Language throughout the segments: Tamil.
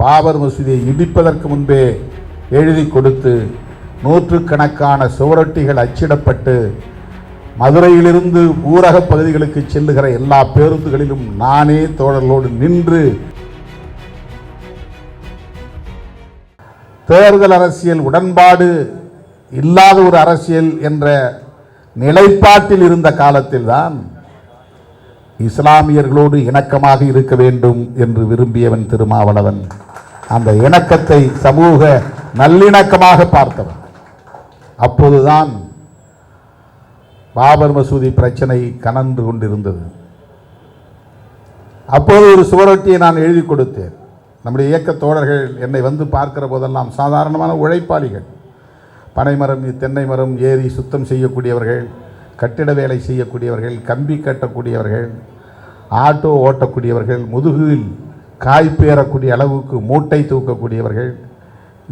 பாபர் மசூதியை இடிப்பதற்கு முன்பே எழுதி கொடுத்து நூற்றுக்கணக்கான சுவரொட்டிகள் அச்சிடப்பட்டு மதுரையிலிருந்து ஊரக பகுதிகளுக்கு செல்லுகிற எல்லா பேருந்துகளிலும் நானே தோழர்களோடு நின்று தேர்தல் அரசியல் உடன்பாடு இல்லாத ஒரு அரசியல் என்ற நிலைப்பாட்டில் இருந்த காலத்தில்தான் இஸ்லாமியர்களோடு இணக்கமாக இருக்க வேண்டும் என்று விரும்பியவன் திருமாவளவன். அந்த இணக்கத்தை சமூக நல்லிணக்கமாக பார்த்தவன். அப்போதுதான் பாபர் மசூதி பிரச்சனை கனன்று கொண்டிருந்தது. அப்போது ஒரு சுவரொட்டியை நான் எழுதி கொடுத்தேன். நம்முடைய இயக்க தோழர்கள் என்னை வந்து பார்க்கிற போதெல்லாம் சாதாரணமான உழைப்பாளிகள், பனைமரம் தென்னை மரம் ஏறி சுத்தம் செய்யக்கூடியவர்கள், கட்டிட வேலை செய்யக்கூடியவர்கள், கம்பி கட்டக்கூடியவர்கள், ஆட்டோ ஓட்டக்கூடியவர்கள், முதுகில் காய்ப்பேறக்கூடிய அளவுக்கு மூட்டை தூக்கக்கூடியவர்கள்,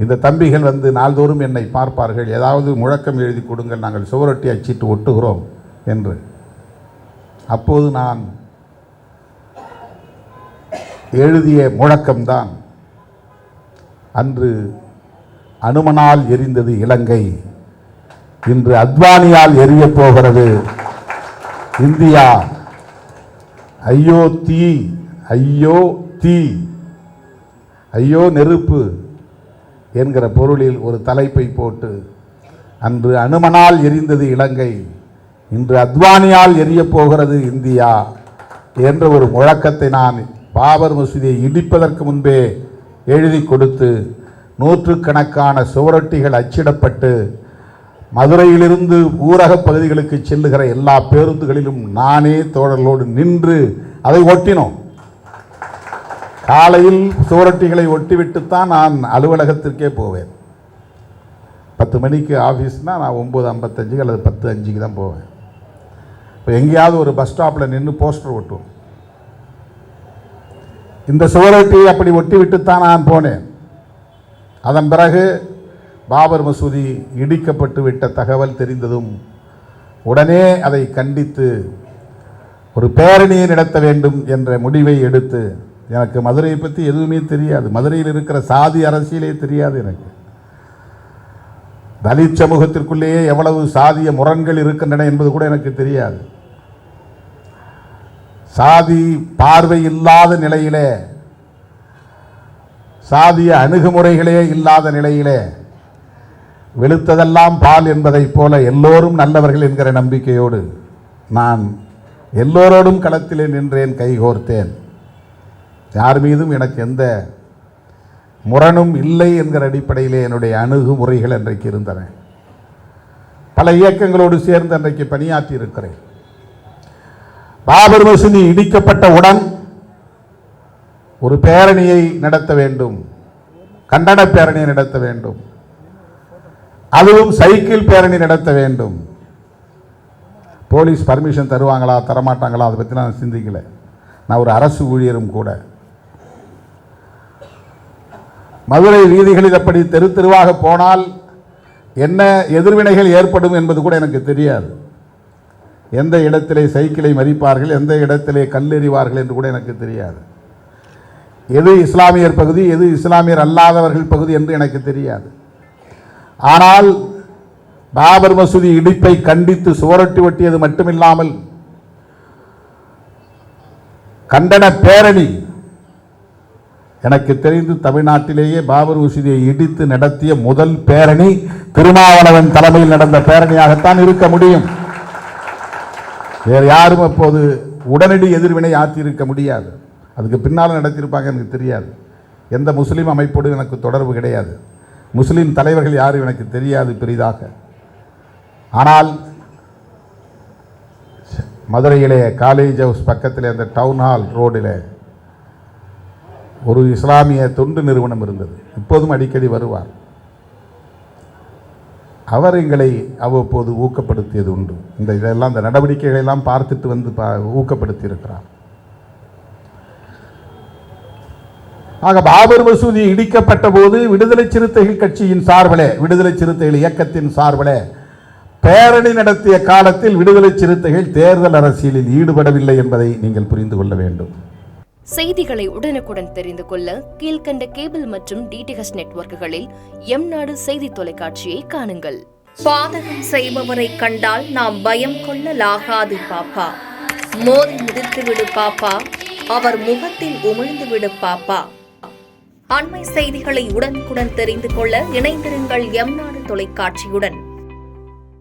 இந்த தம்பிகள் வந்து நாள்தோறும் என்னை பார்ப்பார்கள். ஏதாவது முழக்கம் எழுதி கொடுங்கள், நாங்கள் சுவரொட்டி அச்சிட்டு ஒட்டுகிறோம் என்று. அப்போது நான் எழுதிய முழக்கம்தான், அன்று அனுமனால் எரிந்தது இலங்கை, இன்று அத்வானியால் எரிய போகிறது இந்தியா. ஐயோ தீ, ஐயோ தீ, ஐயோ நெருப்பு என்கிற பொருளில் ஒரு தலைப்பை போட்டு, அன்று அனுமனால் எரிந்தது இலங்கை, இன்று அத்வானியால் எரிய போகிறது இந்தியா என்ற ஒரு முழக்கத்தை நான் பாபர் மசூதியை இடிப்பதற்கு முன்பே எழுதி கொடுத்து நூற்றுக்கணக்கான சுவரொட்டிகள் அச்சிடப்பட்டு மதுரையிலிருந்து ஊரக பகுதிகளுக்கு செல்லுகிற எல்லா பேருந்துகளிலும் நானே தோழர்களோடு நின்று அதை ஒட்டினோம். காலையில் சுவரொட்டிகளை ஒட்டிவிட்டுத்தான் நான் அலுவலகத்திற்கே போவேன். 10 மணிக்கு ஆஃபீஸ்னால் நான் 9:55 அல்லது 10:05 தான் போவேன். இப்போ எங்கேயாவது ஒரு பஸ் ஸ்டாப்பில் நின்று போஸ்டர் ஒட்டுவோம். இந்த சுவரொட்டியை அப்படி ஒட்டிவிட்டுத்தான் நான் போனேன். அதன் பிறகு பாபர் மசூதி இடிக்கப்பட்டு விட்ட தகவல் தெரிந்ததும் உடனே அதை கண்டித்து ஒரு பேரணியை நடத்த வேண்டும் என்ற முடிவை எடுத்து, எனக்கு மதுரையை பற்றி எதுவுமே தெரியாது, மதுரையில் இருக்கிற சாதி அரசியலே தெரியாது எனக்கு. தலித் சமூகத்திற்குள்ளேயே எவ்வளவு சாதிய முரண்கள் இருக்கின்றன என்பது கூட எனக்கு தெரியாது. சாதி பார்வை இல்லாத நிலையிலே, சாதிய அணுகுமுறைகளே இல்லாத நிலையிலே, வெளுத்ததெல்லாம் பால் என்பதைப் போல எல்லோரும் நல்லவர்கள் என்கிற நம்பிக்கையோடு நான் எல்லோரோடும் களத்திலே நின்றேன், கைகோர்த்தேன். யார் மீதும் எனக்கு எந்த முரணும் இல்லை என்கிற அடிப்படையிலே என்னுடைய அணுகுமுறைகள் அன்றைக்கு இருந்தன. பல இயக்கங்களோடு சேர்ந்து அன்றைக்கு பணியாற்றி இருக்கிறேன். பாபர் மசூதி இடிக்கப்பட்டவுடன் ஒரு பேரணியை நடத்த வேண்டும், கண்டன பேரணியை நடத்த வேண்டும், அதுவும் சைக்கிள் பேரணி நடத்த வேண்டும். போலீஸ் பர்மிஷன் தருவாங்களா தரமாட்டாங்களா அதை பற்றி நான் சிந்திக்கல. நான் ஒரு அரசு ஊழியரும் கூட. மதுரை வீதிகளில் அப்படி தெரு தெருவாக போனால் என்ன எதிர்வினைகள் ஏற்படும் என்பது கூட எனக்கு தெரியாது. எந்த இடத்திலே சைக்கிளை மறிப்பார்கள், எந்த இடத்திலே கல்லெறிவார்கள் என்று கூட எனக்கு தெரியாது. எது இஸ்லாமியர் பகுதி, எது இஸ்லாமியர் அல்லாதவர்கள் பகுதி என்று எனக்கு தெரியாது. ஆனால் பாபர் மசூதி இடிப்பை கண்டித்து சுவரொட்டி ஒட்டியது மட்டுமில்லாமல் கண்டன பேரணி, எனக்கு தெரிந்து தமிழ்நாட்டிலேயே பாபர் மசூதியை இடித்து நடத்திய முதல் பேரணி திருமாவளவன் தலைமையில் நடந்த பேரணியாகத்தான் இருக்க முடியும். வேறு யாரும் அப்போது உடனடி எதிர்வினை ஆற்றியிருக்க முடியாது. அதுக்கு பின்னால் நடத்தியிருப்பாங்க எனக்கு தெரியாது. எந்த முஸ்லீம் அமைப்போடு எனக்கு தொடர்பு கிடையாது. முஸ்லீம் தலைவர்கள் யாரும் எனக்கு தெரியாது பெரிதாக. ஆனால் மதுரையிலே காலேஜ் ஹவுஸ் பக்கத்தில் அந்த டவுன் ஹால் ரோடில் ஒரு இஸ்லாமிய தொண்டு நிறுவனம் இருந்தது. இப்போதும் அடிக்கடி வருவார். அவர் எங்களை அவ்வப்போது ஊக்கப்படுத்தியது உண்டு. இதெல்லாம் இந்த நடவடிக்கைகளை எல்லாம் பார்த்துட்டு வந்து ஊக்கப்படுத்தி இருக்கிறார். ஆக பாபர் மசூதி இடிக்கப்பட்ட போது விடுதலை சிறுத்தைகள் கட்சியின் சார்பிலே, விடுதலை சிறுத்தைகள் இயக்கத்தின் சார்பிலே பேரணி நடத்திய காலத்தில் விடுதலை சிறுத்தைகள் தேர்தல் அரசியலில் ஈடுபடவில்லை என்பதை நீங்கள் புரிந்து கொள்ள வேண்டும். செய்திகளை உடனுக்குடன் தெரிந்து கொள்ள கீழ்க்கண்ட கேபிள் மற்றும் டிடிஎச் நெட்வொர்க்குகளில் எம்நாடு செய்தி தொலைக்காட்சியை காணுங்கள். பாதகம் செய்பவரை கண்டால் நாம் பயம் கொள்ளலாகாது பாப்பா. மோதி மிதித்துவிடு பாப்பா, அவர் முகத்தில் உமிழ்ந்துவிடு பாப்பா. அண்மை செய்திகளை உடனுக்குடன் தெரிந்து கொள்ள இணைந்திருங்கள் எம்நாடு தொலைக்காட்சியுடன்.